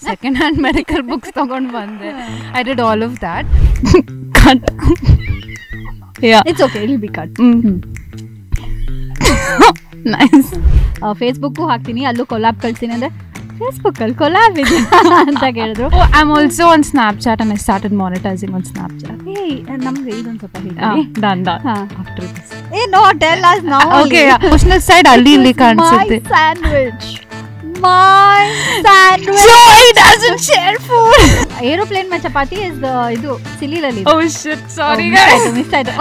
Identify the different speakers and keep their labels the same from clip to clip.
Speaker 1: Second hand medical books ತಗೊಂಡು ಬಂದೆ. I did all of that. Cut.
Speaker 2: It's okay, it will be cut.
Speaker 1: Nice.
Speaker 2: Facebook ಹಾಕ್ತೀನಿ, ಅಲ್ಲೂ collab ಕಳ್ತೀನಿ ಅಂದ್ರೆ Facebook ಅಲ್ಲಿ collab ಇದೆ ಅಂತ ಕೇಳಿದ್ರು.
Speaker 1: I am also on Snapchat and I started monetizing on Snapchat.
Speaker 2: ನಮ್ಗೆ ಇದೊಂದು ಸ್ವಲ್ಪ ಹೇಳಿ.
Speaker 1: Done after this.
Speaker 2: No tell us now.
Speaker 1: Okay, emotional side ಅಲ್ಲಿ ಇಲ್ಲಿ ಕಾಣಿಸುತ್ತೆ.
Speaker 2: My sandwich.
Speaker 1: Joy doesn't share food.
Speaker 2: Aeroplane mein chapati is idu silly lali.
Speaker 1: Oh shit, sorry guys.
Speaker 2: Miss ಆಯ್ತು.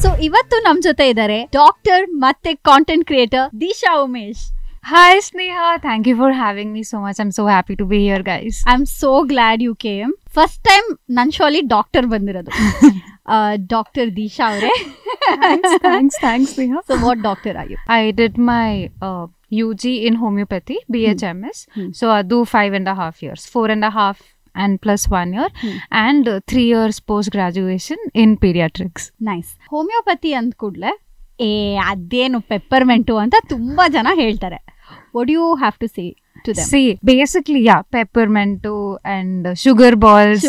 Speaker 2: So ಇವತ್ತು ನಮ್ ಜೊತೆ ಇದ್ದಾರೆ ಡಾಕ್ಟರ್ ಮತ್ತೆ content creator Disha Umesh.
Speaker 1: Hi Sneha, thank you for having me so much. I'm so happy to be here guys.
Speaker 2: I'm so glad you came. First time ನನ್ನ ಶೋಲಿ doctor ಬಂದಿರೋದು. Doctor Disha ಅವರೇ.
Speaker 1: Thanks Sneha.
Speaker 2: So what doctor are you?
Speaker 1: I did my UG in homeopathy, BHMS. So adu 5.5 years, 4.5 and plus 1 year, and 3 years post graduation in pediatrics.
Speaker 2: Nice. Homeopathy ಅಂದ ಕೂಡಲೇ ಅದೇನು peppermint ಅಂತ ತುಂಬಾ ಜನ ಹೇಳ್ತಾರೆ. What do you have to say to them?
Speaker 1: See, basically, yeah, peppermint and sugar balls.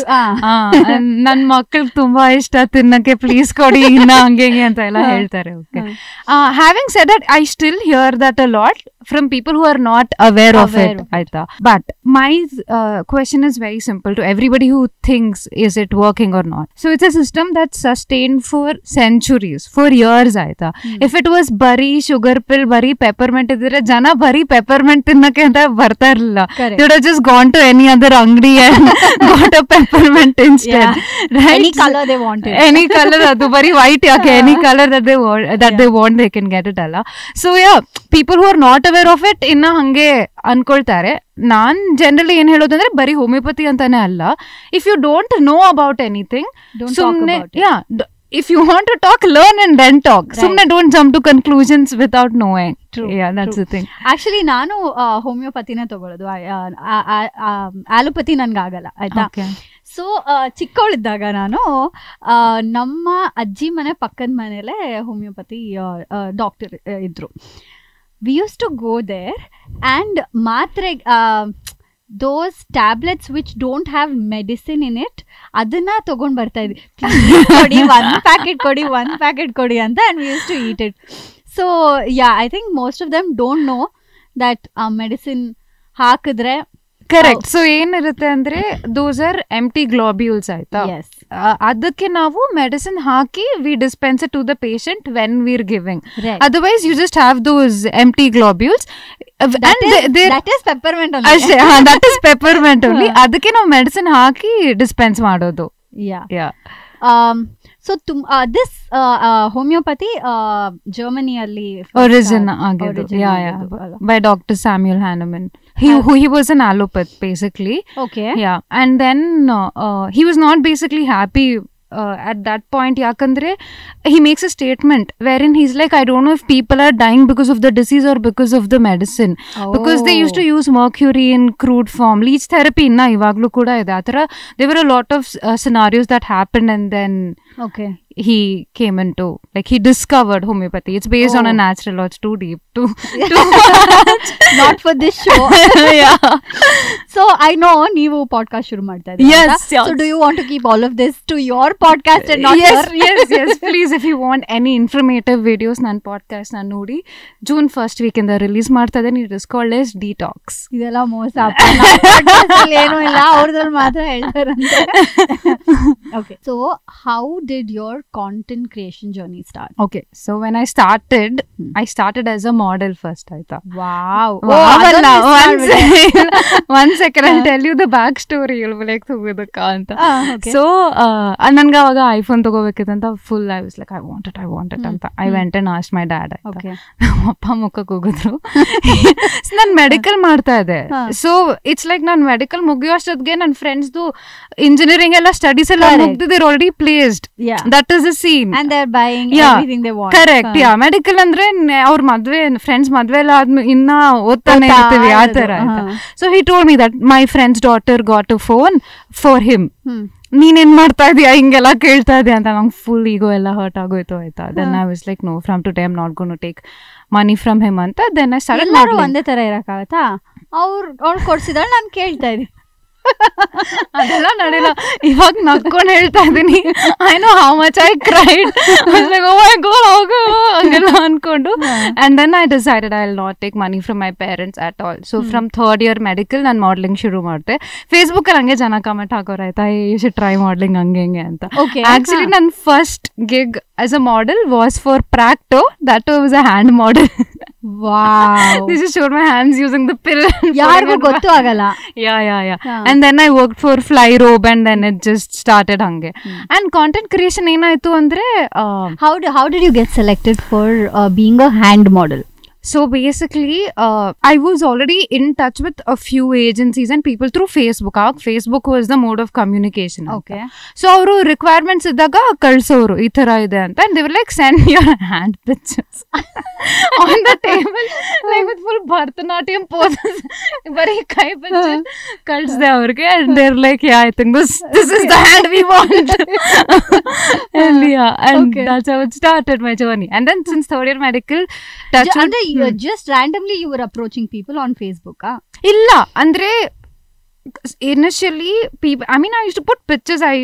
Speaker 1: ನನ್ನ ಮಕ್ಕಳಿಗೆ ತುಂಬಾ ಇಷ್ಟ ತಿನ್ನಕ್ಕೆ, ಪ್ಲೀಸ್ ಕೊಡಿ ಇನ್ನ ಹಂಗೆ ಅಂತ ಎಲ್ಲ ಹೇಳ್ತಾರೆ. Okay. Having said that, I still hear that a lot from people who are not aware of it. Aita. But my question is very simple to everybody who thinks, is it working or not? So it's a system that's sustained for centuries, for years. Aita. If it was bari sugar pill, bari peppermint idire jana bari peppermint tinnake anta ಬರ್ತಾ ಇರಲಿಲ್ಲ. They would have just gone to any other ಅಂಗಡಿ and got a peppermint instead. Yeah. Right?
Speaker 2: Any color they wanted.
Speaker 1: Any color, ಅದು ಬರೀ white ಯಾಕೆ, any color that they want they can get it ಅಲ್ಲ. So yeah, people who are not aware of it ಇನ್ನ ಹಂಗೆ ಅನ್ಕೊಳ್ತಾರೆ. ನಾನ್ generally ಏನ್ ಹೇಳೋದಂದ್ರೆ ಬರೀ homeopathy ಅಂತಾನೆ ಅಲ್ಲ. If you don't know about anything, ಸುಮ್ನೆ if you want to talk, learn and then talk. Right. Sumne don't jump to conclusions without knowing.
Speaker 2: True.
Speaker 1: Yeah, that's the thing.
Speaker 2: Actually ನಾನು ಹೋಮಿಯೋಪತಿನೇ ತಗೊಳ್ಳೋದು. Allopathy ನನ್ಗೆ ಆಗಲ್ಲ ಆಯ್ತಾ. So ಚಿಕ್ಕವಳಿದ್ದಾಗ ನಾನು ನಮ್ಮ ಅಜ್ಜಿ ಮನೆ ಪಕ್ಕದ ಮನೇಲೆ ಹೋಮಿಯೋಪತಿ ಡಾಕ್ಟರ್ ಇದ್ರು. We use to go there and ಮಾತ್ರೆ those tablets which don't have medicine in it, ಅದನ್ನ ತಗೊಂಡ್ ಬರ್ತಾ ಇದ್ವಿ. ಕೊಡಿ one packet ಕೊಡಿ ಅಂತ, and we used to eat it. So yeah, I think most of them don't know that medicine ಹಾಕಿದ್ರೆ
Speaker 1: correct. So ಏನಿರುತ್ತೆ ಅಂದ್ರೆ ದೋಸ್ ಆರ್ ಎಂಟಿ ಗ್ಲೋಬ್ಯೂಲ್ಸ್ ಆಯ್ತಾ. ಅದಕ್ಕೆ ನಾವು ಮೆಡಿಸಿನ್ ಹಾಕಿ we dispense to the patient when we're giving. Otherwise you just have those empty globules.
Speaker 2: that is peppermint only.
Speaker 1: ಅಷ್ಟೇ, that is peppermint only. ಅದಕ್ಕೆ ನಾವು ಮೆಡಿಸಿನ್ ಹಾಕಿ ಡಿಸ್ಪೆನ್ಸ್ ಮಾಡೋದು.
Speaker 2: ಸೊ ದಿಸ್ ಹೋಮಿಯೋಪತಿ ಜರ್ಮನಿಯಲ್ಲಿ
Speaker 1: ಒರಿಜಿನ್ ಆಗಿದ್ದು by doctor Samuel Hahnemann. He was an allopath basically.
Speaker 2: Okay.
Speaker 1: Yeah, and then he was not basically happy at that point. Yakandre he makes a statement wherein he's like, I don't know if people are dying because of the disease or because of the medicine. Because they used to use mercury in crude form. Leech therapy inna ivaglu kuda ide atara. There were a lot of scenarios that happened, and then he came into, like, he discovered homeopathy. It's based on a natural law. It's too deep to
Speaker 2: not for this show.
Speaker 1: Yeah.
Speaker 2: So I know ನೀವು podcast ಶುರು ಮಾಡ್ತಾ ಇದ್ದೀರಾ.
Speaker 1: Yes.
Speaker 2: So do you want to keep all of this to your podcast and not
Speaker 1: yes please, if you want any informative videos ನನ್ನ podcast ನಾನು ನೋಡಿ June 1st week ಇಂದ release ಮಾಡ್ತಾ ಇದ್ದೀನಿ. It is called as Detox.
Speaker 2: ಇದೆಲ್ಲ ಮೋಸ, ಏನೂ ಇಲ್ಲ, ಅವ್ರದಲ್ಲಿ ಮಾತ್ರ ಹೇಳ್ತಾರಂತೆ. Okay, so how did your content creation journey start?
Speaker 1: Okay, so when I started as a model first. Aita.
Speaker 2: Wow.
Speaker 1: One second, I'll tell you the back story. You'll be like, Thugudaka anta. So nanga avaga iPhone ತಗೋಬೇಕಿತ್ತಂತ full I was like, I want it ಅಂತ. I went and asked my dad.
Speaker 2: Okay.
Speaker 1: ಅಪ್ಪ ಮುಖಕ್ಕೆ ಹೋಗಿದ್ರು. ನಾನು medical ಮಾಡ್ತಾ ಇದ್ದೆ. So it's like ನಾನು medical ಮುಗಿಯೋ ಅಷ್ಟೊತ್ತಿಗೆ ನನ್ನ ಫ್ರೆಂಡ್ಸ್ದು ಇಂಜಿನಿಯರಿಂಗ್ ಎಲ್ಲ ಸ್ಟಡೀಸ್ ಎಲ್ಲ ಮುಗ್ದಿದ್ರು, already placed. That is the scene.
Speaker 2: And they're buying everything they want.
Speaker 1: Correct. Medical ಅಂದ್ರೆ ಅವ್ರ ಮದ್ವೆ, ಫ್ರೆಂಡ್ಸ್ ಮದ್ವೆ ಎಲ್ಲ ಆದ್ಮೇಲೆ ಇನ್ನ ಓದ್ತಾನೆ ಇರ್ತೀವಿ ಆ ತರ. So he told me that my friends daughter got a phone for him. ನೀನೇನ್ ಮಾಡ್ತಾ ಇದೀಯಾ ಹಿಂಗೆಲ್ಲ ಕೇಳ್ತಾ ಇದೆಯಾ ಅಂತ ನಂಗೆ ಫುಲ್ ಈಗೋ ಎಲ್ಲ ಹರ್ಟ್ ಆಗೋಯ್ತು ಆಯ್ತಾ. Then I was like no, from today I am not gonna take money from him ಅಂತ. Then I started modelling.
Speaker 2: ಒಂದೇ ತರ ಇರಕ್ಕಾಗತ್ತಾ? ಅವ್ರು ಕೊಡ್ಸಿದಾಳೆ, ನಾನು ಕೇಳ್ತಾ ಇದ್ದೀನಿ.
Speaker 1: ಅದೆಲ್ಲ ನಡೆಯಲ್ಲ. ಇವಾಗ ನಕ್ಕೊಂಡು ಹೇಳ್ತಾ ಇದೀನಿ, I know how much I cried, oh my god ಹೋಗು ಹಂಗೆಲ್ಲ ಅನ್ಕೊಂಡು. And then I decided I will not take money from my parents at all. So from 3rd year medical ನಾನು ಮಾಡ್ಲಿಂಗ್ ಶುರು ಮಾಡಿದೆ. ಫೇಸ್ಬುಕ್ ಅಲ್ಲಿ ಹಂಗೆ ಜನ ಕಮೆಂಟ್ ಹಾಕೋರು ಆಯ್ತಾ, ಯು ಶುಡ್ ಟ್ರೈ ಮಾಡ್ಲಿಂಗ್ ಹಂಗೆ ಹಿಂಗೆ ಅಂತ. ಆಕ್ಚುಲಿ ನನ್ನ first gig as a model was for Practo. That was a hand model.
Speaker 2: Wow.
Speaker 1: This just showed my hands using the pill.
Speaker 2: ಯಾರಿಗೂ ಗೊತ್ತು ಆಗಲ್ಲ.
Speaker 1: Yeah. And then I worked for Flyrobe and then it just started hange. And content creation ಏನಾಯ್ತು ಅಂದ್ರೆ
Speaker 2: how did you get selected for being a hand model?
Speaker 1: So basically, I was already in touch with a few agencies and people through Facebook. Facebook was the mode of communication.
Speaker 2: Okay.
Speaker 1: So ಅವರು requirements ಇದ್ದಾಗ ಕಳ್ಸೋರು ಈ ತರ ಇದೆ ಅಂತ. And they were like, send your hand pictures on the table, like with full Bharatanatyam poses. ಬರೀ ಕೈ picture ಕಳ್ಸ್ದೆ ಅವ್ರಿಗೆ. And they're like, yeah, I think this is the hand we want. And yeah, and that's how it started my journey. And then since 3rd year medical,
Speaker 2: just randomly you were approaching people on Facebook?
Speaker 1: ಇಲ್ಲ ಅಂದ್ರೆ initially people, I mean I used to put pictures, I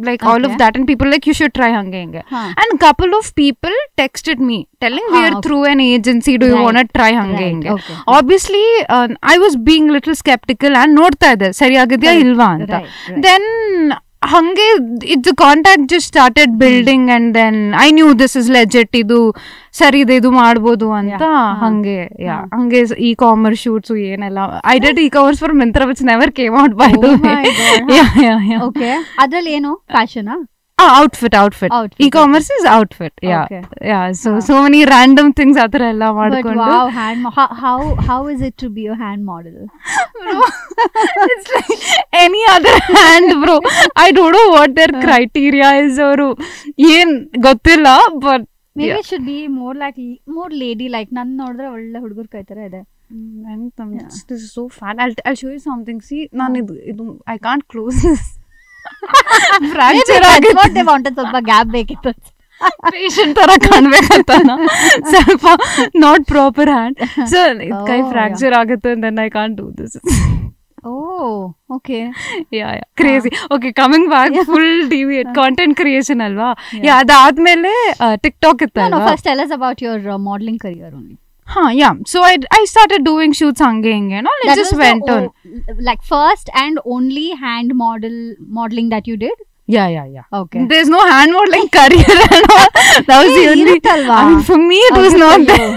Speaker 1: like all of that, and people like, you should try hange hinge. And couple of people texted me telling we are through an agency, do you want to try hange hinge. Obviously I was being little skeptical and ನೋಡ್ತಾ ಇದ್ದೆ ಸರಿ ಆಗಿದೆಯಾ ಇಲ್ವಾ ಅಂತ. Then ಹಂಗೆ ಇದು contact just started building and then I knew this is legit, ಇದು ಸರಿ ಇದೆ, ಇದು ಮಾಡ್ಬೋದು ಅಂತ. ಹಂಗೆ ಹಂಗೆ ಇ ಕಾಮರ್ಸ್ ಶೂಟ್ಸ್ ಏನೆಲ್ಲ I did e commerce for Myntra which never came out by the way.
Speaker 2: Okay, ಅದ್ರಲ್ಲಿ ಏನು fashion?
Speaker 1: outfit e-commerce is outfit. So many random things athara ella madkondu.
Speaker 2: But wow, how is it to be a hand model?
Speaker 1: Bro, it's like any other hand, bro. I don't know what their criteria is or yen gottilla, but
Speaker 2: maybe it should be more lady like. nan nodre olle hudugur kai tara ide.
Speaker 1: This is so fun. I'll show you something. See, nan idu I can't close this.
Speaker 2: Fracture ಆಗುತ್ತೆ. ಸ್ವಲ್ಪ gap ಬೇಕಿತ್ತು,
Speaker 1: patient ತರ ಕಾಣ್ಬೇಕಂತ ಸ್ವಲ್ಪ not proper hand. So ಕೈ fracture ಆಗುತ್ತೆ and then I can't do this.
Speaker 2: Oh, okay.
Speaker 1: Yeah. Crazy. Okay, coming back, full deviate. Content creation alva. Yeah, ಅದಾದ್ಮೇಲೆ TikTok ಇತ್ತಲ್ವಾ.
Speaker 2: No, first tell us about your modeling career only.
Speaker 1: Yeah. So I started doing shoots hange hinge, you know, it just went on.
Speaker 2: Like first and only hand modeling that you did?
Speaker 1: Yeah.
Speaker 2: Okay.
Speaker 1: There's no hand modeling career and all. That was the only. I mean, for me it was not there.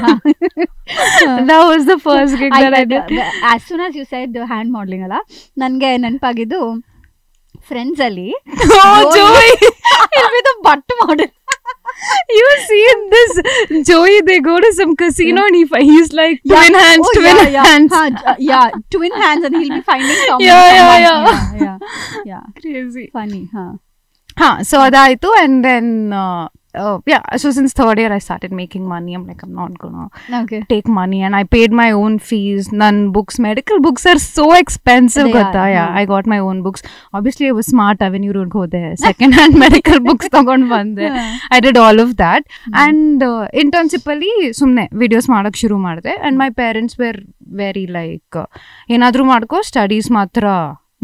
Speaker 1: That was the first gig that I did.
Speaker 2: As soon as you said the hand modeling alla, nange ನೆನಪಾಗಿದ್ದು Friends ಅಲ್ಲಿ
Speaker 1: Joey
Speaker 2: will be the butt model.
Speaker 1: You see this Joey, they go to some casino and he's like twin hands.
Speaker 2: Yeah, twin hands, and he'll be finding someone. Yeah.
Speaker 1: Crazy.
Speaker 2: Funny,
Speaker 1: so adaitu, and then so since 3rd year I started making money. I'm like, I'm not gonna take money, and I paid my own fees. None books, medical books are so expensive. I got my own books. Obviously I was smart, Avenue Road go there, second hand medical books ತಗೊಂಡು ಬಂದೆ. I did all of that. And internship ಅಲ್ಲಿ ಸುಮ್ನೆ videos ಮಾಡಕ್ ಶುರು ಮಾಡಿದೆ. And my parents were very like, ಏನಾದ್ರೂ ಮಾಡ್ಕೋ, studies ಮಾತ್ರ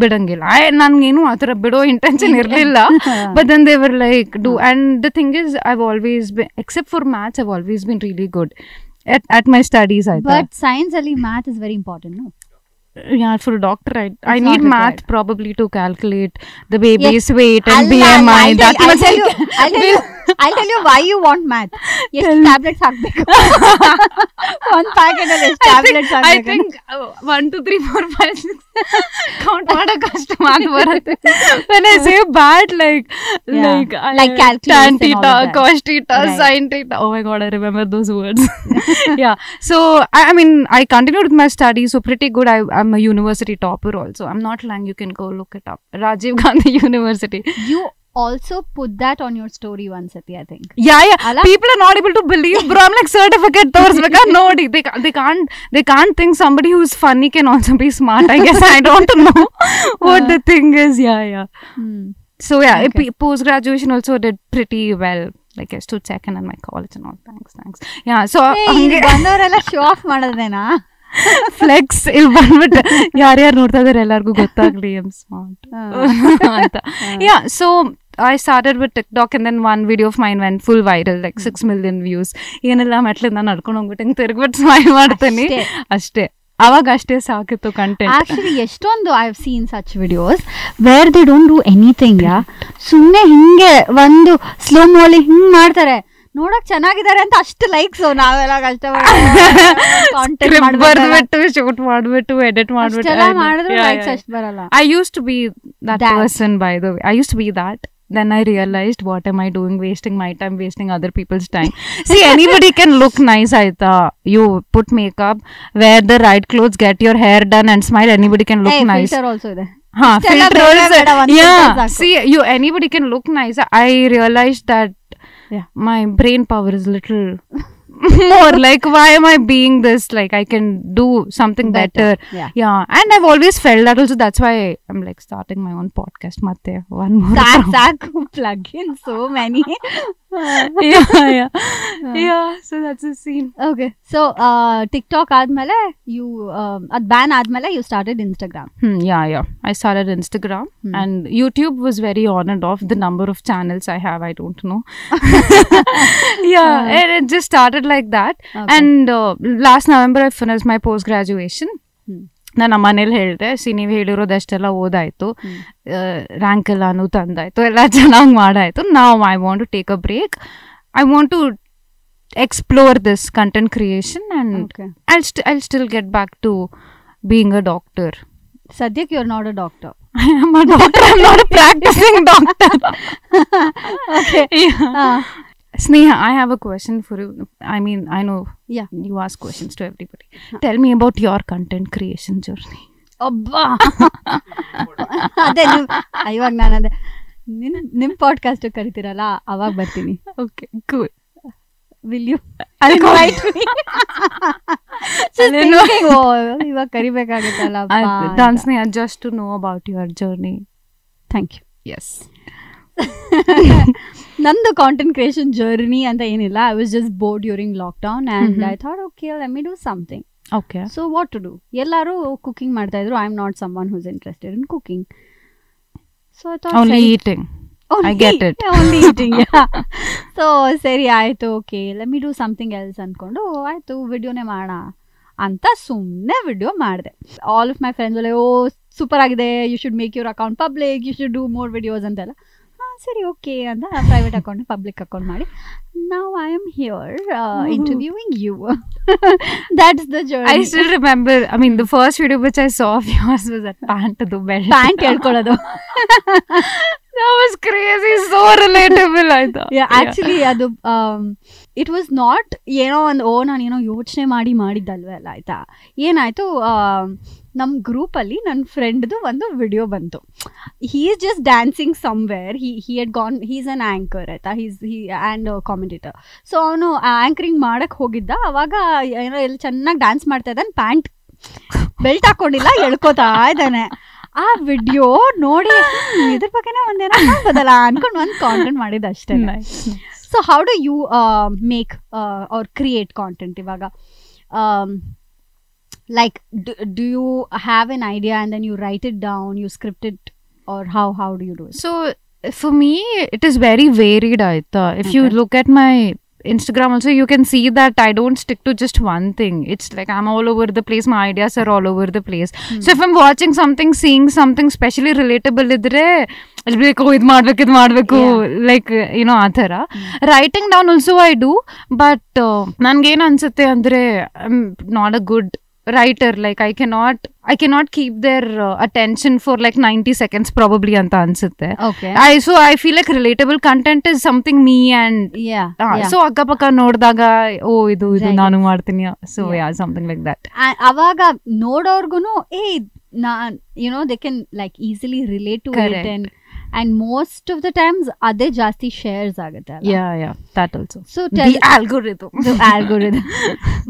Speaker 1: ಬಿಡಂಗಿಲ್ಲ. ನನ್ಗೇನು ಆ ಥರ ಬಿಡೋ ಇಂಟೆನ್ಷನ್ ಇರಲಿಲ್ಲ. But then they were like, do. And the thing is, I've always been, except for maths, I've always been really good at my studies.
Speaker 2: But science ali math is very important, no?
Speaker 1: Yeah, for a doctor, I need math probably to calculate the baby's weight and BMI.
Speaker 2: I'll tell you why you want math. ಎಷ್ಟು tablets ಹಾಕ್ಬೇಕು, ಒಂದು packet ಅಲ್ಲಿ ಎಷ್ಟು tablets ಹಾಕ್ಬೇಕು?
Speaker 1: I think 1 2 3 4 5 6 count ಮಾಡಕ್ಕೆ ಅಷ್ಟು ಮಾತ್ ಬರುತ್ತೆ. When I say bad, like
Speaker 2: calculation,
Speaker 1: tan theta, cos theta, sin theta. Oh my god, I remember those words. Yeah. So I mean, I continued with my studies, so pretty good. I'm a university topper also. I'm not lying. You can go look it up. Rajiv Gandhi University.
Speaker 2: You also put that on your story once, I think.
Speaker 1: Yeah. People are not able to believe, bro. I'm like, certificate torsbeka nodi. They can't think somebody who's funny can also be smart. I guess I don't know what the thing is. Yeah. So yeah, post graduation also did pretty well. Like I stood second in my college and all. Thanks. Yeah, so
Speaker 2: ಬಂದವರೆಲ್ಲ show of ಮಾಡೋದೇನಾ?
Speaker 1: Flex ಇಲ್ಲಿ ಬಂದ್ಬಿಟ್ಟು ಯಾರ್ಯಾರು ನೋಡ್ತಾ ಇದಾರೆ ಎಲ್ಲರಿಗೂ ಗೊತ್ತಾಗ್ಲಿ I am smart ಅಂತ. Yeah, so I started with TikTok and then one video of mine went full viral, like 6 million views. ಏನೆಲ್ಲ ಮೆಟ್ಲಿಂದ ನಡ್ಕೊಂಡು ಹೋಗ್ಬಿಟ್ಟು ಹಿಂಗೆ ತಿರ್ಗ್ಬಿಟ್ಟು ಸ್ಮೈಲ್ ಮಾಡ್ತೀನಿ ಅಷ್ಟೇ. ಅವಾಗ ಅಷ್ಟೇ ಸಾಕಿತ್ತು ಕಂಟೆಂಟ್.
Speaker 2: ಆಕ್ಚುಲಿ ಎಷ್ಟೊಂದು I have seen such videos where they don't do anything. ಸುಮ್ಮನೆ ಹಿಂಗೆ ಒಂದು ಸ್ಲೋ ಮೋಲಿ ಹಿಂಗ್ ಮಾಡ್ತಾರೆ, ನೋಡಕ್ ಚೆನ್ನಾಗಿದ್ದಾರೆ ಅಂತ ಅಷ್ಟು ಲೈಕ್ಸ್. ನಾವೆಲ್ಲ ಕಷ್ಟ
Speaker 1: ಬರ್ಬಿಟ್ಟು ಶೂಟ್ ಮಾಡ್ಬಿಟ್ಟು ಎಡಿಟ್ ಮಾಡ್ಬಿಟ್ಟು
Speaker 2: ಮಾಡಿದ್ರು ಲೈಕ್ಸ್ ಅಷ್ಟು ಬರಲ್ಲ.
Speaker 1: I used to be that person, by the way. I used to be that. Then I realized, what am I doing? Wasting my time, wasting other people's time. See, anybody can look nice, Aita. You put makeup, wear the right clothes, get your hair done and smile. Anybody can look nice.
Speaker 2: Filter also ಇದೆ.
Speaker 1: Filter also. Yeah. See, anybody can look nice. I realized that my brain power is little more like, why am I being this? Like, I can do something better. Yeah. And I've always felt that also. That's why I'm like starting my own podcast. Matte one more.
Speaker 2: That plug in so many.
Speaker 1: Yeah. So that's the scene.
Speaker 2: Okay. So TikTok ಆದ್ಮೇಲೆ you ಅದ್ ban ಆದ್ಮೇಲೆ you started Instagram.
Speaker 1: Yeah. I started Instagram and YouTube was very on and off. The number of channels I have, I don't know. And it just started like that. Okay. And last November I finished my post graduation. ನಾನು ನಮ್ಮ ಮನೇಲಿ ಹೇಳಿದೆ, ನೀವು ಹೇಳಿರೋದಷ್ಟೆಲ್ಲ ಓದಾಯ್ತು, rank ಎಲ್ಲಾನು ತಂದಾಯ್ತು, ಎಲ್ಲ ಚೆನ್ನಾಗಿ ಮಾಡಾಯ್ತು, ನಾವು I want to take a break, I want to explore this content creation and I'll still get back to being a doctor.
Speaker 2: ಸದ್ಯಕ್ಕೆ you're not a doctor.
Speaker 1: I am a doctor. I'm not a practicing doctor.
Speaker 2: Okay.
Speaker 1: Sneha, I have a question for you. I mean, I know you ask questions to everybody. Tell me about your content creation journey.
Speaker 2: ಅಬ್ಬಾ, ಅದೇ ಇವಾಗ ನಾನು ಅದೇ ನಿಮ್ಮ podcast ಕರಿತೀರಲ್ಲ ಅವಾಗ ಬರ್ತೀನಿ.
Speaker 1: Okay, cool.
Speaker 2: Will you invite me? ಇವಾಗ ಕರಿಬೇಕಾಗುತ್ತಲ್ಲ.
Speaker 1: Dance Sneha, just to know about your journey.
Speaker 2: Thank you.
Speaker 1: Yes.
Speaker 2: ನಂದು ಕಾಂಟೆಂಟ್ ಕ್ರಿಯೇಷನ್ ಜರ್ನಿ ಅಂತ ಏನಿಲ್ಲ. I was just bored during lockdown and I thought okay let me do something.
Speaker 1: Okay,
Speaker 2: so what to do? ಎಲ್ಲರೂ cooking ಮಾಡ್ತಾ ಇದ್ರು. I am not someone who's interested in cooking. So I thought
Speaker 1: only eating. I get it.
Speaker 2: Only eating. So ಸರಿ ಆಯಿತು, okay let me do something else ಅಂದ್ಕೊಂಡು ಆಯಿತು ವಿಡಿಯೋನೇ ಮಾಡೋಣ ಅಂತ ಸುಮ್ಮನೆ ವಿಡಿಯೋ ಮಾಡಿದೆ. All of my friends oh super ಆಗಿದೆ, you should make your account public, you should do more videos ಅಂತೆಲ್ಲ. ಸರಿ ಓಕೆ ಅಂತ ಪ್ರೈವೇಟ್ ಅಕೌಂಟ್ ಪಬ್ಲಿಕ್ ಅಕೌಂಟ್ ಮಾಡಿ now I am here interviewing you. That's the journey.
Speaker 1: I still remember, I mean, the first video which I saw of yours was that pant to belt.
Speaker 2: Pant ಹೇಳ್ಕೊಳ್ಳೋದು.
Speaker 1: That was crazy, so relatable. I thought.
Speaker 2: Yeah, actually ಅದು it was not ಏನೋ ಒಂದು ನಾನು ಏನೋ ಯೋಚನೆ ಮಾಡಿದ್ದಲ್ವೇ ಅಲ್ಲ. ಆಯ್ತಾ, ಏನಾಯ್ತು, ನಮ್ಮ ಗ್ರೂಪಲ್ಲಿ ನನ್ನ ಫ್ರೆಂಡ್ದು ಒಂದು ವಿಡಿಯೋ ಬಂತು. He is just dancing somewhere. He head gone, he is an anchor ಆಯ್ತಾ, ಹಿ ಆ್ಯಂಡ್ ಕಾಮೆಂಟೇಟರ್. ಸೊ ಅವನು ಆ್ಯಂಕರಿಂಗ್ ಮಾಡಕ್ಕೆ ಹೋಗಿದ್ದ. ಅವಾಗ ಏನೋ ಎಲ್ಲಿ ಚೆನ್ನಾಗಿ ಡ್ಯಾನ್ಸ್ ಮಾಡ್ತಾ ಇದ್ದಾನೆ, ಪ್ಯಾಂಟ್ ಬೆಲ್ಟ್ ಹಾಕೊಂಡಿಲ್ಲ, ಎಳ್ಕೋತಾ ಇದ್ದಾನೆ. ಆ ವಿಡಿಯೋ ನೋಡಿ ಇದ್ರ ಬಗ್ಗೆನೇ ಒಂದೇನೋ ಮಾಡ್ಬೋದಲ್ಲ ಅನ್ಕೊಂಡು ಒಂದು ಕಾಂಟೆಂಟ್ ಮಾಡಿದ್ದು ಅಷ್ಟೇ. So how do you make or create content ಇವಾಗ? Like do you have an idea and then you write it down, you script it, or how do you do it?
Speaker 1: So for me it is very varied, Aita. If you look at my Instagram also, you can see that I don't stick to just one thing. It's like I'm all over the place, my ideas are all over the place. So if I'm watching something, seeing something specially relatable idre, I'll be like, oh, idu madbeku, like you know, aa thara. Writing down also I do, but nange ಏನು ಅನ್ಸುತ್ತೆ ಅಂದ್ರೆ I'm not a good writer. Like I cannot keep their attention for like 90 seconds probably anta ansutte.
Speaker 2: Okay.
Speaker 1: So I feel like relatable content is something me and so akka pakka noddaga idu nanu ಮಾಡ್ತೀನಿ. So something like that.
Speaker 2: ಅವಾಗ ನೋಡೋರ್ಗುನು you know, they can like easily relate to it, and most of the times ಅದೇ ಜಾಸ್ತಿ shares ಆಗುತ್ತೆ ಅಲ್ಲ.
Speaker 1: Yeah, that also.
Speaker 2: So
Speaker 1: the algorithm.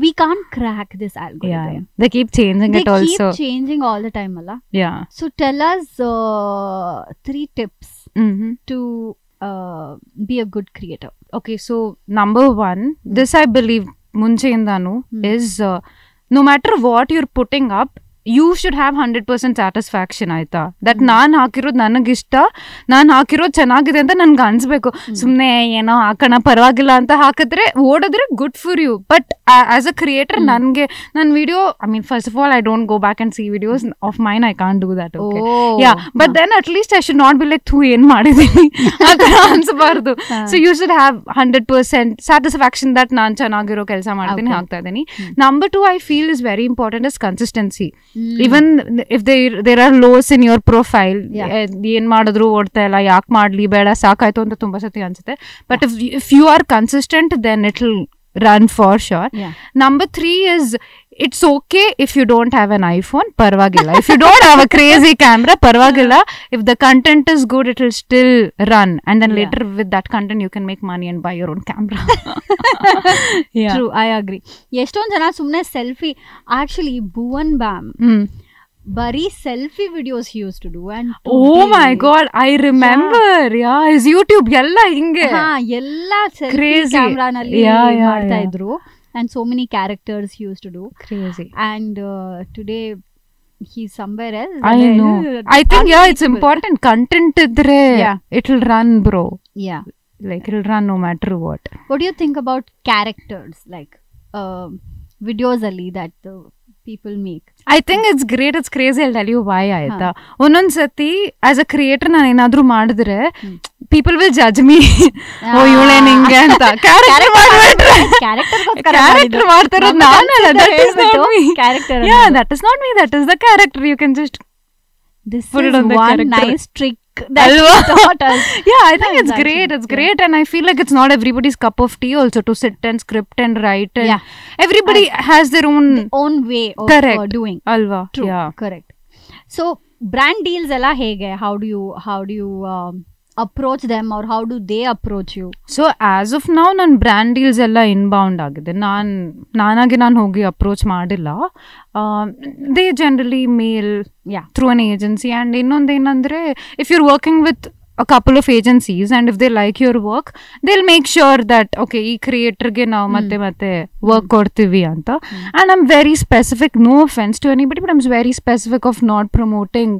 Speaker 2: We can't crack this algorithm.
Speaker 1: Yeah. They keep changing it also.
Speaker 2: They keep changing all the time ಅಲ್ಲ.
Speaker 1: Yeah.
Speaker 2: So tell us 3 tips to be a good creator?
Speaker 1: Okay, so number one, this I believe muncheyindanu is no matter what you're putting up, you should have 100% satisfaction ಆಯ್ತಾ. That ನಾನು ಹಾಕಿರೋದು ನನಗಿಷ್ಟ, ನಾನು ಹಾಕಿರೋದು ಚೆನ್ನಾಗಿದೆ ಅಂತ ನನ್ಗೆ ಅನ್ಸ್ಬೇಕು. ಸುಮ್ಮನೆ ಏನೋ ಹಾಕೋಣ ಪರವಾಗಿಲ್ಲ ಅಂತ ಹಾಕಿದ್ರೆ ಓಡಿದ್ರೆ good for you. But as a creator ನನಗೆ ನನ್ನ video, I mean first of all I don't go back and see videos of mine. I can't do that. Okay, yeah, but then at least I should not be like ಥೂ ಏನ್ ಮಾಡಿದೀನಿ ಆ ಥರ ಅನ್ಸಬಾರ್ದು. So you should have 100% satisfaction that ನಾನು ಚೆನ್ನಾಗಿರೋ ಕೆಲಸ ಮಾಡ್ತೀನಿ, ಹಾಕ್ತಾ ಇದ್ದೀನಿ. Number 2 I feel is very important is consistency. Even if there are lows in your profile, ಏನ್ ಮಾಡಿದ್ರು ಓಡ್ತಾ ಇಲ್ಲ, ಯಾಕೆ ಮಾಡ್ಲಿ, ಬೇಡ ಸಾಕಾಯ್ತು ಅಂತ ತುಂಬಾ ಸತಿ ಅನ್ಸುತ್ತೆ. But if you are consistent, then it'll run for sure. Number 3 is it's okay if you don't have an iPhone, parvagilla. If you don't have a crazy camera, parvagilla. If the content is good, it will still run, and then later with that content you can make money and buy your own camera.
Speaker 2: True, I agree. ಎಷ್ಟೊಂದು ಜನ ಸುಮ್ಮನೆ selfie, actually Bhuvan Bam ಬರೀ selfie videos use to do. And
Speaker 1: oh my god, I remember, yeah, his YouTube ಎಲ್ಲ ಹಿಂಗೆ
Speaker 2: ಎಲ್ಲ selfie ಕ್ಯಾಮ್ರಾನಲ್ಲಿ ಮಾಡ್ತಾ ಇದ್ರು. And so many characters used to do.
Speaker 1: Crazy.
Speaker 2: And today he's somewhere else.
Speaker 1: I know. I think it's important. Content idre it'll run, bro.
Speaker 2: Yeah.
Speaker 1: Like it'll run no matter what.
Speaker 2: What do you think about characters, like videos ali that people make?
Speaker 1: I think it's great. It's crazy. I'll tell you why. ಆಯ್ತಾ, ಒಂದೊಂದ್ ಸತಿ as a creator ನಾನು ಏನಾದ್ರು ಮಾಡಿದ್ರೆ people will judge me. ಓ ಇವಳೇನ್ ಹಿಂಗೆ ಅಂತ. Character ಮಾಡ್ತಾರೋದು ನಾನಲ್ಲ. That is not me. Yeah, that is not me. That is the character. You can just
Speaker 2: put it on the character. This is one nice trick that you taught us.
Speaker 1: Yeah, I think it's great. It's great, and I feel like it's not everybody's cup of tea also to sit and script and write. And everybody has their own
Speaker 2: way of doing.
Speaker 1: Alva.
Speaker 2: True. Yeah. Correct. So brand deals ella hege? How do you approach them, or how do they approach you?
Speaker 1: So as of now ನನ್ನ brand deals ಎಲ್ಲ inbound ಆಗಿದೆ. ನಾನಾಗಿ ಹೋಗಿ approach ಮಾಡಿಲ್ಲ. They generally mail through an agency. And ಇನ್ನೊಂದೇನಂದರೆ, if you're working with a couple of agencies and if they like your work, they'll make sure that okay, ee creator ge now matte work kodtivi anta. And I'm very specific, no offense to anybody, but I'm very specific of not promoting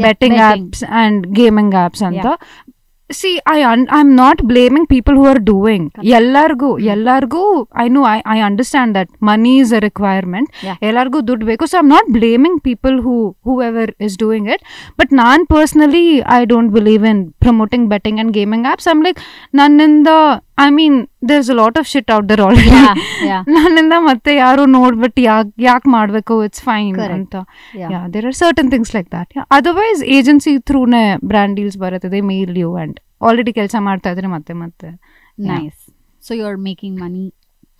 Speaker 1: betting apps and gaming apps anta. See, I'm not blaming people who are doing. Ellargu I know, I understand that money is a requirement. Ellargu ದುಡ್ಡು ಬೇಕು. So I'm not blaming people whoever is doing it. But ನಾನು personally, I don't believe in promoting betting and gaming apps. I'm like, ನನ್ನಿಂದ, I mean, there's a lot of shit out there already. ನನ್ನಿಂದ ಮತ್ತೆ ಯಾರು ನೋಡ್ಬಿಟ್ಟು ಯಾಕೆ ಮಾಡಬೇಕು, it's fine ಅಂತ. there are certain things like that. Otherwise agency through ನೇ brand deals ಬರುತ್ತೆ. They mail you and already ಕೆಲಸ ಮಾಡ್ತಾ ಇದ್ರೆ ಮತ್ತೆ.
Speaker 2: Nice. So you're making money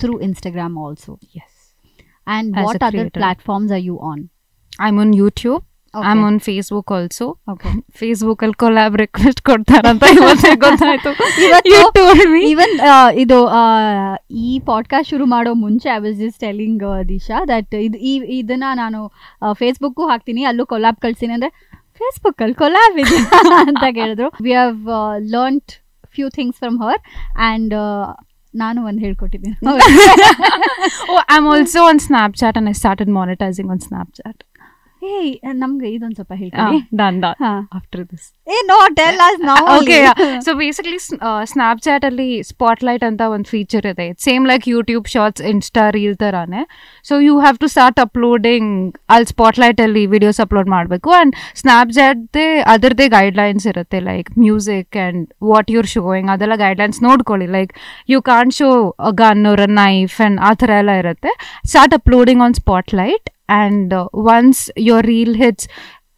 Speaker 2: through Instagram also?
Speaker 1: Yes.
Speaker 2: And what other platforms are you on?
Speaker 1: I'm on YouTube. Okay. I'm on Facebook also. Okay. Facebook ಅಲ್ಲಿ collab request ಕೊಡ್ತಾರಂತ ಇವತ್ತೇ ಗೊತ್ತಾಯ್ತು. You told me.
Speaker 2: Even ಇದು ಈ podcast ಶುರು ಮಾಡೋ ಮುಂಚೆ I was just telling Disha that ಇದನ್ನ ನಾನು ಫೇಸ್ಬುಕ್ಕು ಹಾಕ್ತೀನಿ, ಅಲ್ಲೂ ಕೊಲಾಬ್ ಕಳ್ಸಿನಿ ಅಂದ್ರೆ ಫೇಸ್ಬುಕ್ ಅಲ್ಲಿ ಕೊಲಾಬ್ ಇದೆ ಅಂತ ಕೇಳಿದ್ರು. We have learned few things from her and ನಾನು ಒಂದು ಹೇಳ್ಕೊಟ್ಟಿದ್ದೀನಿ.
Speaker 1: Oh, I'm also on Snapchat and I started monetizing on Snapchat.
Speaker 2: Hey, ನಮ್ಗೆ ಇದೊಂದು ಸ್ವಲ್ಪ ಹೇಳ್ತೀನಿ.
Speaker 1: Done. After this.
Speaker 2: No, tell us now.
Speaker 1: Okay, so basically Snapchat ಅಲ್ಲಿ Spotlight ಅಂತ ಒಂದು feature ಇದೆ. Same like YouTube shorts, Insta reel ತರಾನೇ. So you have to start uploading ಅಲ್ಲಿ Spotlight ಅಲ್ಲಿ ವಿಡಿಯೋಸ್ ಅಪ್ಲೋಡ್ ಮಾಡಬೇಕು. ಆ್ಯಂಡ್ ಸ್ನ್ಯಾಪ್ಚಾಟ್ದೇ ಅದರದ್ದೇ ಗೈಡ್ಲೈನ್ಸ್ ಇರುತ್ತೆ, like music and what you're showing, ಅದೆಲ್ಲ ಗೈಡ್ಲೈನ್ಸ್ ನೋಡ್ಕೊಳ್ಳಿ. Like you can't show a gun or a knife and ಆ ಥರ ಎಲ್ಲ ಇರುತ್ತೆ. Start uploading on Spotlight. And once your reel hits,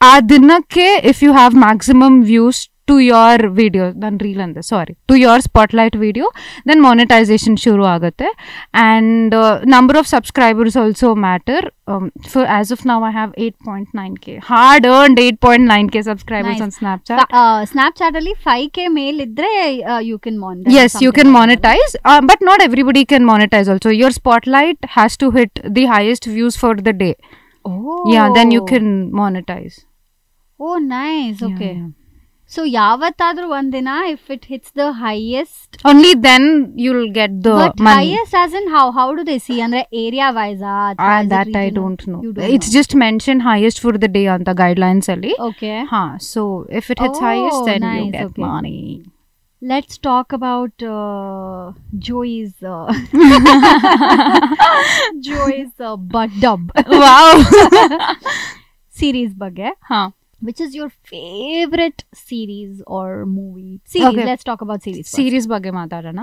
Speaker 1: ಆ ದಿನಕ್ಕೆ if you have maximum views to your video, to your Spotlight video, then monetization shuru ಆಗುತ್ತೆ. And number of subscribers also matter. For as of now I have 8.9k hard earned 8.9k subscribers. Nice. On Snapchat.
Speaker 2: Snapchat ಅಲ್ಲಿ 5k ಮೇಲ್ ಇದ್ರೆ you can monetize.
Speaker 1: Yes, you can monetize, but not everybody can monetize also. Your Spotlight has to hit the highest views for the day.
Speaker 2: Oh.
Speaker 1: Yeah, then you can monetize.
Speaker 2: Oh, nice. Okay. Yeah. So ಯಾವತ್ತಾದ್ರೂ ಒಂದಿನ if it hits the highest,
Speaker 1: only then you'll get the money.
Speaker 2: Highest as in how do they see? ಅಂದ್ರೆ area wise
Speaker 1: that I don't know. It's just mentioned highest for the day on the guidelines alli.
Speaker 2: Okay.
Speaker 1: So if it hits highest, then you get money.
Speaker 2: Let's talk about Joey's Joey's butt dub.
Speaker 1: Wow.
Speaker 2: Series ಬಗ್ಗೆ. Which is your favorite series or movie? Series. Okay. Let's talk about series.
Speaker 1: Series ಬಗ್ಗೆ ಮಾತಾಡೋಣ.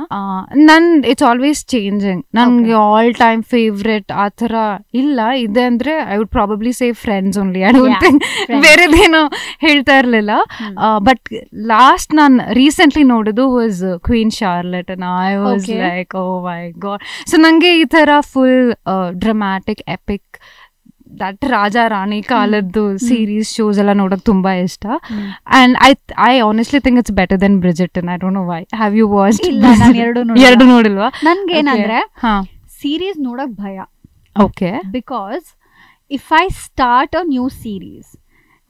Speaker 1: it's always changing. ನನಗೆ all time favorite ಆ ಥರ ಇಲ್ಲ. ಇದೆ ಅಂದ್ರೆ I would probably say Friends only. I don't think ಬೇರೆದೇನೋ ಹೇಳ್ತಾ ಇರಲಿಲ್ಲ. But last ನಾನು recently ನೋಡಿದ್ದು was Queen Charlotte and I was like, oh my god. So ನಂಗೆ ಈ ಥರ full dramatic epic that Raja ರಾಣಿ ಕಾಲದ್ದು ಸೀರೀಸ್ ಶೋಸ್ ಎಲ್ಲ ನೋಡಕ್ ತುಂಬಾ ಇಷ್ಟ. And I honestly think it's better than Bridgerton. I don't know why. Have you watched?
Speaker 2: ಇಲ್ಲ, ನಾನು ಎರಡು
Speaker 1: ನೋಡಿಲ್ವಾ?
Speaker 2: ನನ್ಗೆ ಏನಂದ್ರೆ ಸೀರೀಸ್ ನೋಡಕ್ ಭಯ.
Speaker 1: Okay.
Speaker 2: Because if I start a new series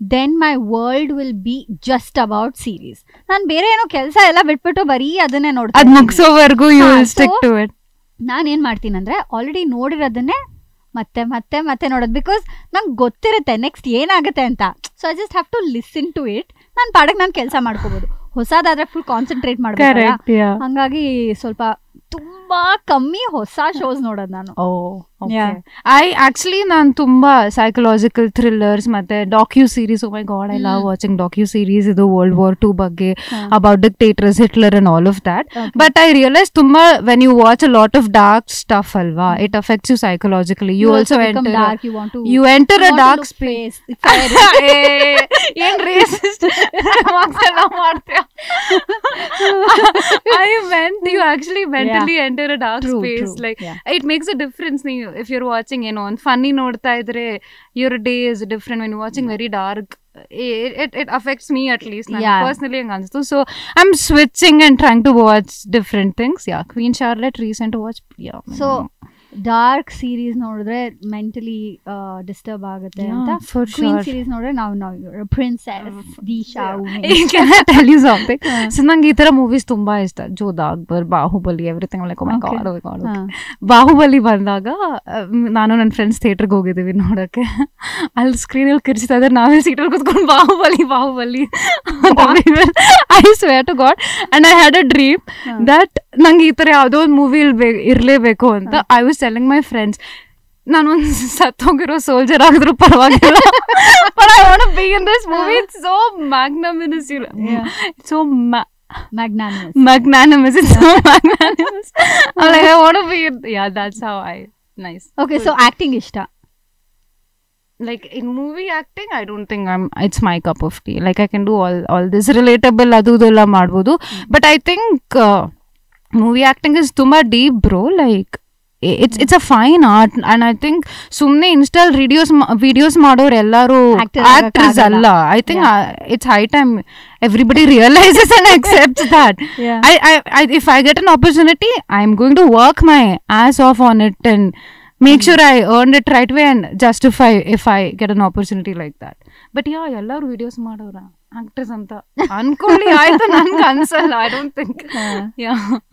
Speaker 2: then my world will be just about series. ನಾನು ಬೇರೆ ಏನೋ ಕೆಲಸ ಎಲ್ಲ ಬಿಟ್ಬಿಟ್ಟು ಬರೀ ಅದನ್ನೇ ನೋಡ್ತೀನಿ.
Speaker 1: ಅದು ಮುಗಿಸೋವರೆಗೂ you will stick to it.
Speaker 2: ನಾನು ಏನ್ ಮಾಡ್ತೀನಿ ಅಂದ್ರೆ ಆಲ್ರೆಡಿ ನೋಡಿರೋದನ್ನೇ ಮತ್ತೆ ಮತ್ತೆ ಮತ್ತೆ ನೋಡೋದು. ಬಿಕಾಸ್ ನಂಗೆ ಗೊತ್ತಿರುತ್ತೆ ನೆಕ್ಸ್ಟ್ ಏನಾಗುತ್ತೆ ಅಂತ. So I just have to listen to it. ನಾನು ಪಾಡಕ್ಕೆ ನಾನು ಕೆಲಸ ಮಾಡ್ಕೋಬಹುದು. ಹೊಸದಾದ್ರೆ ಫುಲ್ ಕಾನ್ಸಂಟ್ರೇಟ್ ಮಾಡ್ಬೇಕು. ಹಂಗಾಗಿ ಸ್ವಲ್ಪ ತುಂಬಾ ಕಮ್ಮಿ ಹೊಸ ಶೋಸ್ ನೋಡೋದು ನಾನು.
Speaker 1: ನಾನು ತುಂಬಾ ಸೈಕಲಾಜಿಕಲ್ ಥ್ರಿಲ್ಲರ್ಸ್ ಮತ್ತೆ docuseries. Oh my God, I love watching docuseries. ಇದು World War II ಬಗ್ಗೆ, about dictators, Hitler and all of that. But I realise ತುಂಬಾ when you watch a lot of dark stuff ಅಲ್ವಾ, it affects you psychologically. You also you enter a dark space. ಏನ್ racist ಎಲ್ಲ ಮಾಡ್ತೀಯ? I meant you actually mentally enter a dark space. Like it makes a difference if you're watching, on funny ನೋಡ್ತಾ ಇದ್ರೆ your day is different. When you're watching very dark, it affects me at least. Personally hang anstu. So I'm switching and trying to watch different things. Queen Charlotte recent watch.
Speaker 2: So dark series ನೋಡಿದ್ರೆ mentally disturb ಆಗುತ್ತೆ ಅಂತ. Queen series ನೋಡಿದ್ರೆ ನಾವು princess ದೀಶಾ.
Speaker 1: Tell you something. So ನಂಗೆ ಈ ತರ movies ತುಂಬಾ ಇಷ್ಟ. Jodha Akbar, Baahubali, everything. Like oh my God. Baahubali ಬಂದಾಗ ನಾನು ನನ್ನ ಫ್ರೆಂಡ್ಸ್ ಥಿಯೇಟರ್ಗೆ ಹೋಗಿದ್ದೀವಿ ನೋಡಕ್ಕೆ. ಅಲ್ಲಿ ಸ್ಕ್ರೀನಲ್ಲಿ ಕಿರ್ಚ್ತಾ ಇದ್ರೆ ನಾವೇ ಸೀಟಲ್ಲಿ ಕೂತ್ಕೊಂಡು Baahubali Baahubali. I swear to god. And I had a dream that ನಂಗೆ ಈ ತರ ಯಾವುದೋ ಒಂದು ಮೂವಿ ಇರ್ಲೇಬೇಕು ಅಂತ. I was telling my friends, ನಾನೊಂದು ಸತ್ತೋಗಿರೋ ಸೋಲ್ಜರ್ ಆಗಿದ್ರು ಪರವಾಗಿಲ್ಲ, but I want to be in this movie. It's so magnanimous. It's so magnanimous. It's so magnanimous. I'm like, I want to be in. Yeah, that's how I. Nice.
Speaker 2: Okay, so acting ishta.
Speaker 1: Like in movie acting, I don't think it's my cup of tea. Like I can do all this relatable adu idella ಮಾಡಬಹುದು. But I think movie acting is tumba deep, bro. Like it's a fine art. And I think sumne install videos ಮಾಡೋರು ಎಲ್ಲರೂ actors ಅಲ್ಲ. I think it's high time everybody realizes and accepts that. I if I get an opportunity, I'm going to work my ass off on it and make sure I earned it right way and justify if I get an opportunity like that. But ಎಲ್ಲರೂ videos ಮಾಡೋರ actors ಅಂತ ಅನ್ಕೊಳ್ಳಿ, ಆಯ್ತು. ನನ್ಗೆ ಅನ್ಸಲ್ಲ. I don't think.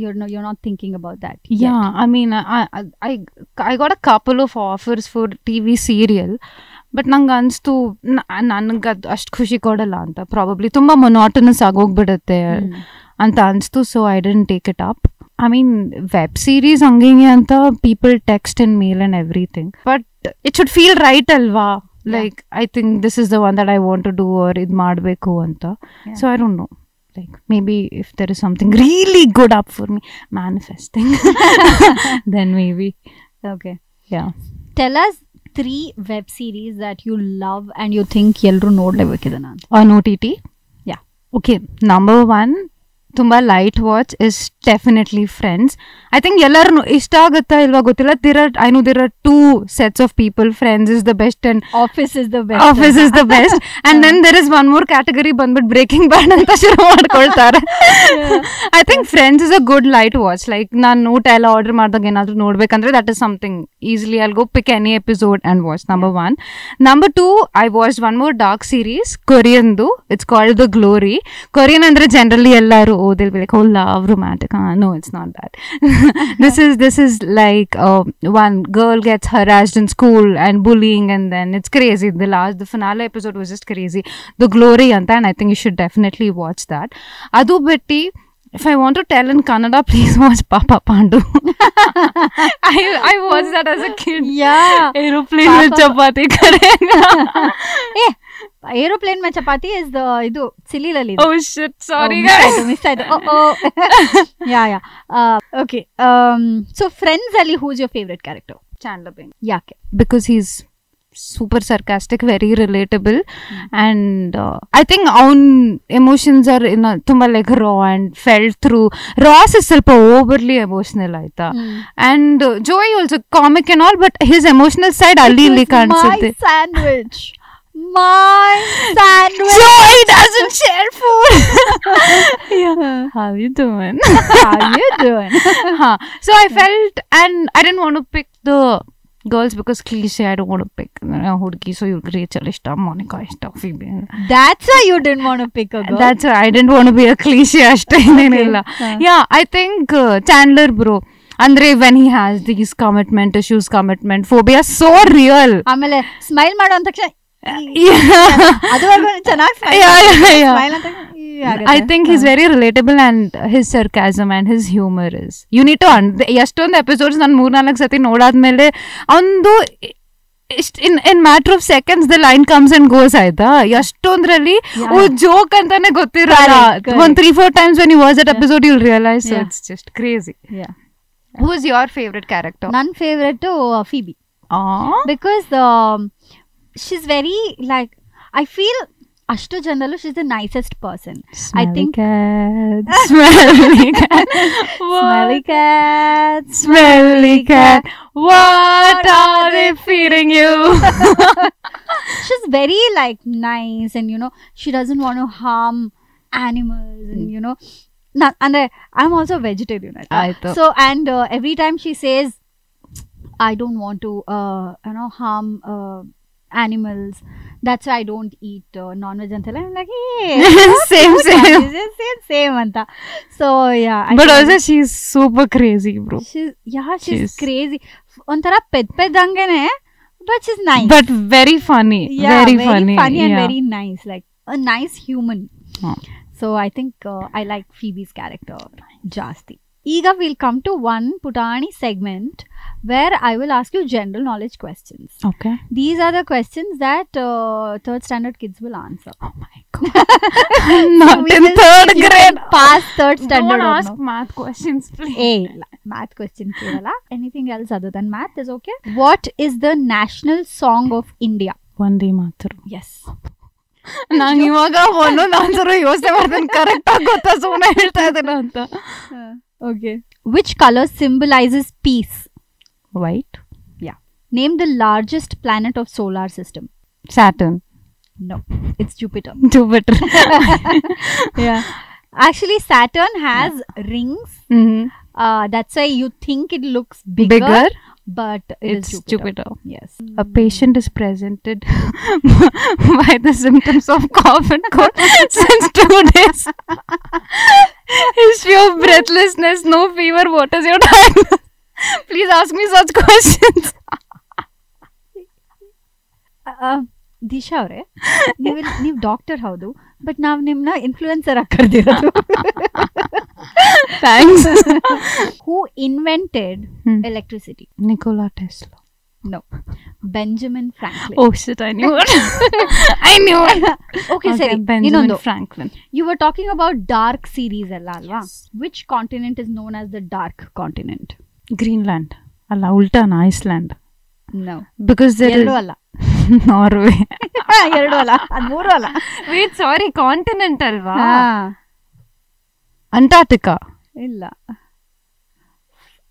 Speaker 2: You're not thinking about that.
Speaker 1: I mean, I got a couple of offers for TV serial, but ನಂಗೆ ಅನಿಸ್ತು ನನಗೆ ಅದು ಅಷ್ಟು ಖುಷಿ ಕೊಡಲ್ಲ ಅಂತ. ಪ್ರಾಬಬ್ಲಿ ತುಂಬ ಮೊನಾಟನಸ್ ಆಗೋಗ್ಬಿಡುತ್ತೆ ಅಂತ ಅನಿಸ್ತು. So I didn't take it up. I mean, web series ಹಂಗೆ ಅಂತ people text and mail and everything, but it should feel right alva. Like I think this is the one that I want to do or id ಮಾಡಬೇಕು ಅಂತ. So I don't know, like maybe if there is something really good up for me manifesting, then maybe.
Speaker 2: Okay, tell us 3 web series that you love and you think ಎಲ್ಲರೂ ನೋಡಲೇಬೇಕಿದನ
Speaker 1: on OTT.
Speaker 2: Yeah.
Speaker 1: Okay, number 1, ತುಂಬಾ light watch is definitely friends. I think ಎಲ್ಲರೂ ಇಷ್ಟ ಆಗುತ್ತಾ ಇಲ್ವಾ ಗೊತ್ತಿಲ್ಲ. there are two sets of people. Friends is the best and
Speaker 2: Office is the best.
Speaker 1: Office is the best. And then there is one more category ಬಂದ್ಬಿಟ್ಟು breaking ಬ್ಯಾಡ್ ಅಂತ ಶುರು ಮಾಡ್ಕೊಳ್ತಾರೆ. I think friends is a good light watch. Like ನಾನು ಊಟ ಎಲ್ಲ order ಮಾಡಿದಾಗ ಏನಾದ್ರು ನೋಡ್ಬೇಕಂದ್ರೆ that is something easily I'll go pick any episode and watch. Number 1. Number 2, I watched one more dark series, Koreanದು. It's called The Glory. Korean ಅಂದ್ರೆ generally ಎಲ್ಲರೂ they'll be like, oh, love, romantic. No, it's not that. This is like one girl gets harassed in school and bullying, and then it's crazy. The finale episode was just crazy. The Glory anta, and I think you should definitely watch that. Adu bitti, if I want to tell in Kannada, please watch Papa Pandu. I watched that as a kid.
Speaker 2: Yeah.
Speaker 1: Aeroplane with chapati karega.
Speaker 2: Aeroplane mein chapati is the idu Silly Lali.
Speaker 1: Oh shit, sorry guys.
Speaker 2: Miss aidu. Yeah. Okay. So Friends ali, who's your favorite character?
Speaker 1: Chandler Bing.
Speaker 2: Yake?
Speaker 1: Because he's super sarcastic, very relatable, and I think own emotions are tumba like raw and felt through. Ross is ಸ್ವಲ್ಪ overly emotional ಆಯ್ತಾ, and Joey also comic and all, but his emotional side ಅಲ್ಲಿ ಇಲ್ಲಿ ಕಾಣಿಸುತ್ತೆ.
Speaker 2: My sandwich.
Speaker 1: Joey doesn't share food. Yeah. How you doing? So I felt, and I didn't want to pick the girls because cliche. I don't want to pick hudki, so you Rachel ishta, Monica ishta, Phoebe.
Speaker 2: That's why you didn't want to pick a girl.
Speaker 1: That's why I didn't want to be a cliche ashta. Yeah, I think Chandler bro, andre when he has these commitment issues, commitment phobia, so real.
Speaker 2: ಆಮೇಲೆ smile ಮಾಡೋ ಅಂತ ತಕ್ಷಣ
Speaker 1: I think he's very relatable, and his sarcasm and his humor is, you need to ಎಷ್ಟೊಂದು episodes ನಾನು 3-4 ಸತಿ ನೋಡಾದ್ಮೇಲೆ ಒಂದು in matter of seconds the line comes and goes ಆಯ್ತಾ. ಎಷ್ಟೊಂದ್ರಲ್ಲಿ joke ಅಂತಾನೆ ಗೊತ್ತಿರಲ್ಲ. 1-3-4 times when you watch that episode you'll realize. So it's just crazy. Who is your favorite character?
Speaker 2: ನನ್ನ favourite Phoebe. Because she's very like, I feel ashtu janralu she's the nicest person.
Speaker 1: Smelly
Speaker 2: I think
Speaker 1: cat. Smelly cat.
Speaker 2: Smelly cat.
Speaker 1: Smelly cat. What are they feeding you?
Speaker 2: She's very like nice, and she doesn't want to harm animals, and and I'm also a vegetarian. So and every time she says, I don't want to harm animals, that's why I don't eat non-veg antala. I'm like, hey, same anta. So yeah,
Speaker 1: but also she's super crazy, bro.
Speaker 2: She's crazy. Ontara pedangene, but she's nice,
Speaker 1: but very funny. Very funny
Speaker 2: and very nice, like a nice human. So I think I like Phoebe's character jasti. Ega we'll come to one putani segment where I will ask you general knowledge questions.
Speaker 1: Okay.
Speaker 2: These are the questions that 3rd standard kids will answer.
Speaker 1: Oh my god. Not so in 3rd grade.
Speaker 2: Pass 3rd standard.
Speaker 1: Don't ask math questions, please.
Speaker 2: Hey, math question kerala. Anything else other than math is okay. What is the national song of India?
Speaker 1: Vande Mataram.
Speaker 2: Yes.
Speaker 1: ನಾನು ಇವಾಗ ಒಂದೊಂದು answer ಯೋಚನೆ ಮಾಡ್ತೀನಿ, correct ಆಗಿ ಗೊತ್ತಾ ಸುಮ್ಮನೆ ಹೇಳ್ತಾ ಇದ್ದೇನೆ ಅಂತ.
Speaker 2: Okay. Which color symbolizes peace?
Speaker 1: White.
Speaker 2: Yeah. Name the largest planet of solar system.
Speaker 1: Saturn.
Speaker 2: No, it's Jupiter.
Speaker 1: Jupiter.
Speaker 2: Yeah. Actually, Saturn has rings. That's why you think it looks bigger. But it's Jupiter. Yes.
Speaker 1: A patient is presented by the symptoms of cough and cold since 2 days. History of breathlessness, no fever. What is your diagnosis? Please ask me such questions.
Speaker 2: Disha ಅವರೇ, ನೀವು doctor ಹೌದು, but ನಾವು ನಿಮ್ಮನ್ನ influencer ಆಗಿ ಕರೆದಿರೋದು.
Speaker 1: Thanks.
Speaker 2: Who invented electricity?
Speaker 1: Nikola Tesla.
Speaker 2: No. Benjamin Franklin.
Speaker 1: Oh shit, I knew it. I knew it.
Speaker 2: Okay, sorry.
Speaker 1: Benjamin Franklin.
Speaker 2: You were talking about dark series alla alva. Yes. Which continent is known as the dark continent?
Speaker 1: Greenland. Alla ultana Iceland.
Speaker 2: No.
Speaker 1: Because there is Norway.
Speaker 2: ಎರಡು ಅಲ್ಲ, ಅದು ಮೂರು ಅಲ್ಲ.
Speaker 1: Wait, sorry, continent alva. Antarctica.
Speaker 2: ಇಲ್ಲ.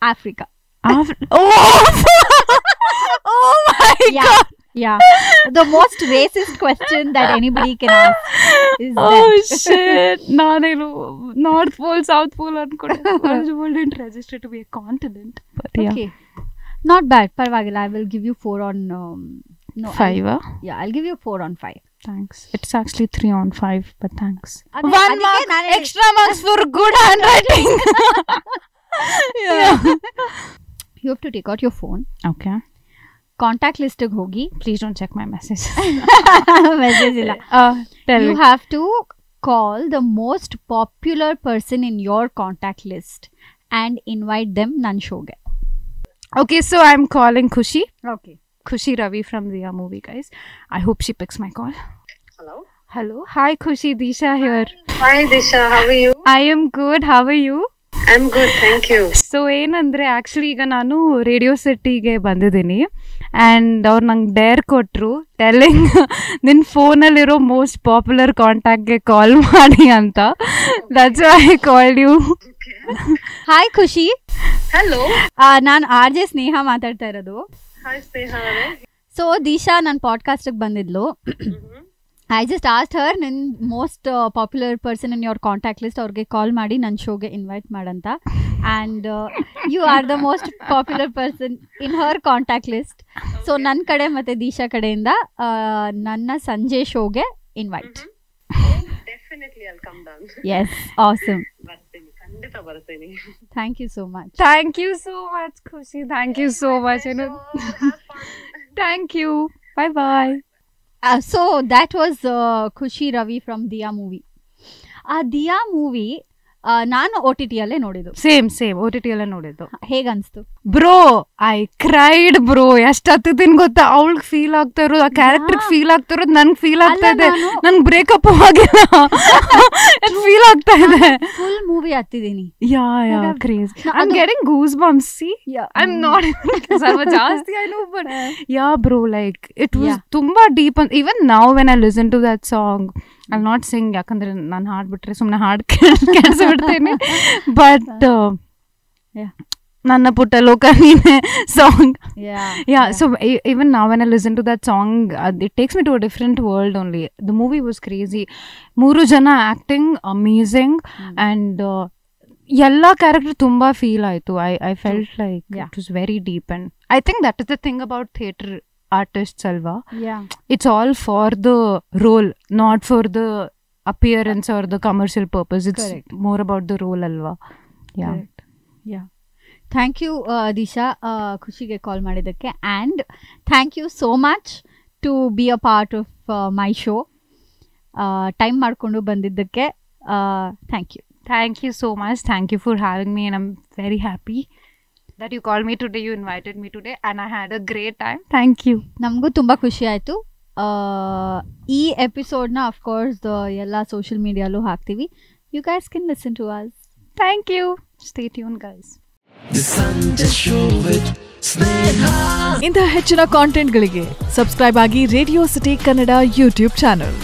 Speaker 2: Africa.
Speaker 1: Oh my God.
Speaker 2: Yeah. The most racist question that anybody can ask is
Speaker 1: shit. Naanu North Pole, South Pole ankonde. The world didn't register to be a continent. But yeah.
Speaker 2: Okay. Not bad. Parvagilla. I will give you 4 on
Speaker 1: 5.
Speaker 2: I'll give you 4 on 5.
Speaker 1: Thanks. It's actually 3 on 5, but thanks. 1 mark extra marks for good handwriting. Yeah.
Speaker 2: You have to take out your phone.
Speaker 1: Okay.
Speaker 2: Contact list ಗೆ ಹೋಗಿ.
Speaker 1: Please don't check my message.
Speaker 2: Message ಇಲ್ಲ. You have to call the most popular person in your contact list and invite them ನನ್ನ showಗೆ.
Speaker 1: Okay, so I'm calling Khushi.
Speaker 2: Okay.
Speaker 1: Khushi Ravi from Diya movie, guys. I hope she picks my call. Hello. Hi Khushi, Disha here.
Speaker 3: Hi Disha, how are you?
Speaker 1: I am good. How are you?
Speaker 3: I'm good, thank you.
Speaker 1: So ಏನಂದರೆ actually ಈಗ ನಾನು radio ಸಿಟಿಗೆ ಬಂದಿದ್ದೀನಿ and ಅವ್ರು ನಂಗೆ Deere ಕೊಟ್ಟರು telling ನಿನ್ನ ಫೋನಲ್ಲಿರೋ most popular ಕಾಂಟ್ಯಾಕ್ಟ್ಗೆ call ಮಾಡಿ ಅಂತ. That's why I called you.
Speaker 2: Hi Khushi.
Speaker 3: Hello.
Speaker 2: ನಾನು ಆರ್ ಜೆ ಸ್ನೇಹ ಮಾತಾಡ್ತಾ ಇರೋದು.
Speaker 3: ಹಾಯ್ ಸ್ನೇಹ.
Speaker 2: ಸೊ ದಿಶಾ ನನ್ನ ಪಾಡ್ಕಾಸ್ಟಿಗೆ ಬಂದಿದ್ಲು. I just asked her ನಿನ್ನ most popular person in your contact list ಅವ್ರಿಗೆ ಕಾಲ್ ಮಾಡಿ ನನ್ನ ಶೋಗೆ ಇನ್ವೈಟ್ ಮಾಡಂತ. And you are the most popular person in her contact list. So ನನ್ನ ಕಡೆ ಮತ್ತು ದೀಶಾ ಕಡೆಯಿಂದ ನನ್ನ ಸಂಜೆ ಶೋಗೆ invite.
Speaker 3: Definitely I'll come down.
Speaker 2: Yes, awesome.
Speaker 3: ಬರ್ತೀನಿ, ಖಂಡಿತ ಬರ್ತೀನಿ.
Speaker 2: Thank you so much.
Speaker 1: Thank you so much Khushi. Thank you so much. Thank you. Bye bye.
Speaker 2: So that was Khushi Ravi from Diya movie. Diya movie ನಾನು OTT ಅಲ್ಲೇ ನೋಡಿದ್ದು.
Speaker 1: Same OTT ಅಲ್ಲೇ ನೋಡಿದ್ದು.
Speaker 2: ಹೇಗನ್ಸ್ತು?
Speaker 1: Bro I cried bro. ಎಷ್ಟು ಹತ್ತಿದ್ದೀನಿ ಗೊತ್ತಾ? ಅವಳಿಗೆ ಫೀಲ್ ಆಗ್ತಾ ಇರೋದು, ಆ ಕ್ಯಾರೆಕ್ಟರ್ಗೆ ಫೀಲ್ ಆಗ್ತಾ ಇರೋದು ನನ್ಗೆ ಫೀಲ್ ಆಗ್ತಾ ಇದೆ. ನನ್ಗೆ ಬ್ರೇಕಪ್ ಆಗಿಲ್ಲ, ಫೀಲ್ ಆಗ್ತಾ ಇದೆ.
Speaker 2: ಫುಲ್ ಮೂವಿ ಹತ್ತಿದ್ದೀನಿ.
Speaker 1: Yeah craze. I am getting goosebumps. See I am not ಸ್ವಲ್ಪ ಜಾಸ್ತಿ I know but yeah bro like it was ತುಂಬಾ deep. Even now when I listen to that song I not sing, ಯಾಕಂದ್ರೆ ನಾನು ಹಾಡ್ಬಿಟ್ರೆ ಸುಮ್ಮನೆ ಹಾಡು ಕೇಳಿಸ್ಬಿಡ್ತೀನಿ. But ನನ್ನ ಪುಟ್ಟ ಲೋಕ ನೀನೆ song. So even now when I listen to that song, it takes me to a different world only. The movie was crazy. 3 ಜನ acting amazing and ಎಲ್ಲ ಕ್ಯಾರೆಕ್ಟರ್ ತುಂಬಾ ಫೀಲ್ ಆಯಿತು. I felt like it was very deep and I think that is the thing about theatre artists alva. It's all for the role, not for the appearance or the commercial purpose. It's more about the role alva. Yeah.
Speaker 2: Thank you Disha, ಖುಷಿಗೆ call ಮಾಡಿದ್ದಕ್ಕೆ. And thank you so much to be a part of my show. Time ಮಾಡಿಕೊಂಡು ಬಂದಿದ್ದಕ್ಕೆ thank you.
Speaker 1: Thank you so much. Thank you for having me and I'm very happy that you called me today. You invited me today and I had a great time. Thank you.
Speaker 2: ನಮಗೂ ತುಂಬ ಖುಷಿ ಆಯಿತು. ಈ ಎಪಿಸೋಡ್ನ of course ಎಲ್ಲ social ಮೀಡಿಯಾಲೂ ಹಾಕ್ತೀವಿ. You guys can listen to us.
Speaker 1: Thank you. Stay tuned guys.
Speaker 4: ಇಂತಹ ಹೆಚ್ಚಿನ ಕಾಂಟೆಂಟ್ಗಳಿಗೆ ಸಬ್ಸ್ಕ್ರೈಬ್ ಆಗಿ radio city Kannada YouTube channel.